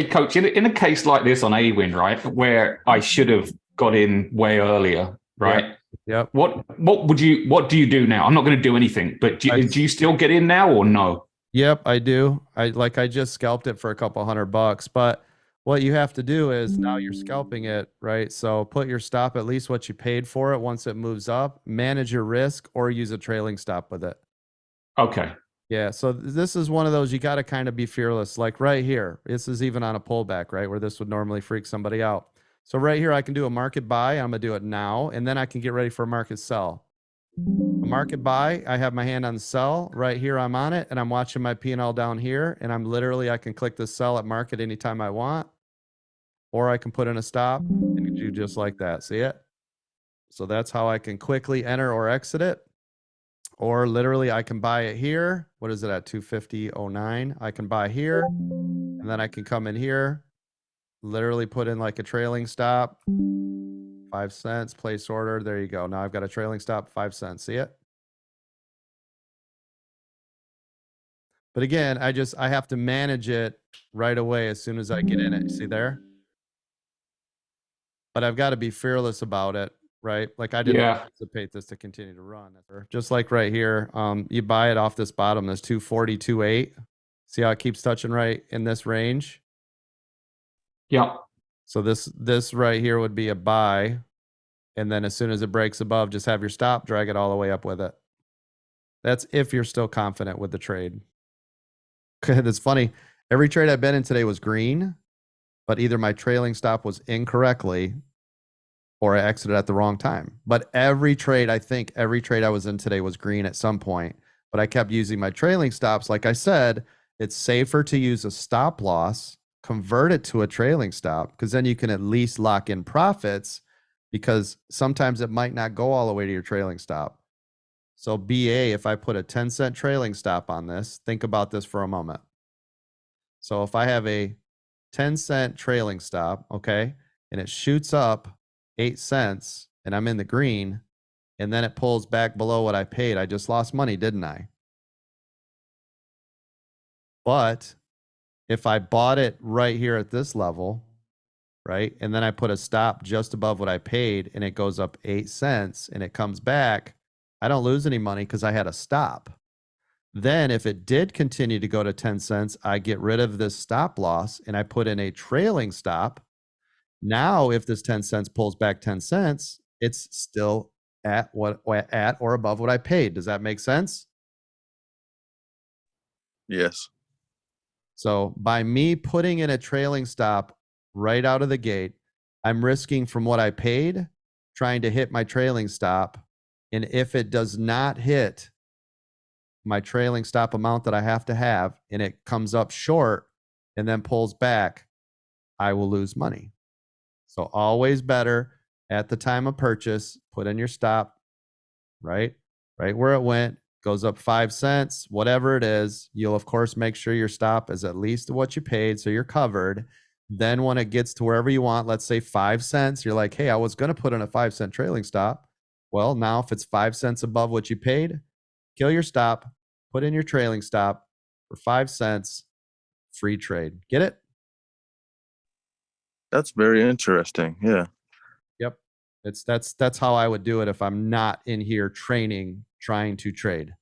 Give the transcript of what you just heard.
Hey, coach, in a case like this on A-Win, right, where I should have got in way earlier, Yep. right? Yep. What do you do now? I'm not going to do anything, but do you still get in now or no? Yep, I do. I just scalped it for a couple $100, but what you have to do is now you're scalping it, right? So put your stop at least what you paid for it once it moves up, manage your risk or use a trailing stop with it. Okay. Yeah, so this is one of those you got to kind of be fearless. Like right here, this is even on a pullback, right? Where this would normally freak somebody out. So right here, I can do a market buy. I'm gonna do it now, and then I can get ready for a market sell. A market buy, I have my hand on the sell. Right here, I'm on it, and I'm watching my P&L down here, and I can click the sell at market anytime I want, or I can put in a stop and do just like that. See it? So that's how I can quickly enter or exit it. Or literally I can buy it here. What is it at 250.09? I can buy here and then I can come in here, literally put in like a trailing stop, 5 cents, place order. There you go. Now I've got a trailing stop, 5 cents. See it? But again, I have to manage it right away as soon as I get in it. See there? But I've got to be fearless about it, right? Like I didn't Yeah. anticipate this to continue to run. Just like right here, you buy it off this bottom, this 240.28. See how it keeps touching right in this range? Yeah. So this right here would be a buy. And then as soon as it breaks above, just have your stop, drag it all the way up with it. That's if you're still confident with the trade. That's funny. Every trade I've been in today was green, but either my trailing stop was incorrectly or I exited at the wrong time. But every trade I was in today was green at some point, but I kept using my trailing stops. Like I said, it's safer to use a stop loss, convert it to a trailing stop, because then you can at least lock in profits because sometimes it might not go all the way to your trailing stop. So BA, if I put a 10-cent trailing stop on this, think about this for a moment. So if I have a 10-cent trailing stop, okay, and it shoots up 8 cents and I'm in the green, and then it pulls back below what I paid, I just lost money, didn't I? But if I bought it right here at this level, right, and then I put a stop just above what I paid and it goes up 8 cents and it comes back, I don't lose any money because I had a stop. Then if it did continue to go to 10 cents, I get rid of this stop loss and I put in a trailing stop. Now, if this 10 cents pulls back 10 cents, it's still at or above what I paid. Does that make sense? Yes. So by me putting in a trailing stop right out of the gate, I'm risking from what I paid, trying to hit my trailing stop. And if it does not hit my trailing stop amount that I have to have, and it comes up short and then pulls back, I will lose money. So always better at the time of purchase, put in your stop, right? Right where it went, goes up 5 cents, whatever it is. You'll, of course, make sure your stop is at least what you paid, so you're covered. Then when it gets to wherever you want, let's say 5 cents, you're like, hey, I was going to put in a 5-cent trailing stop. Well, now if it's 5 cents above what you paid, kill your stop, put in your trailing stop for 5 cents, free trade. Get it? That's very interesting. Yeah. Yep. That's how I would do it if I'm not in here training, trying to trade.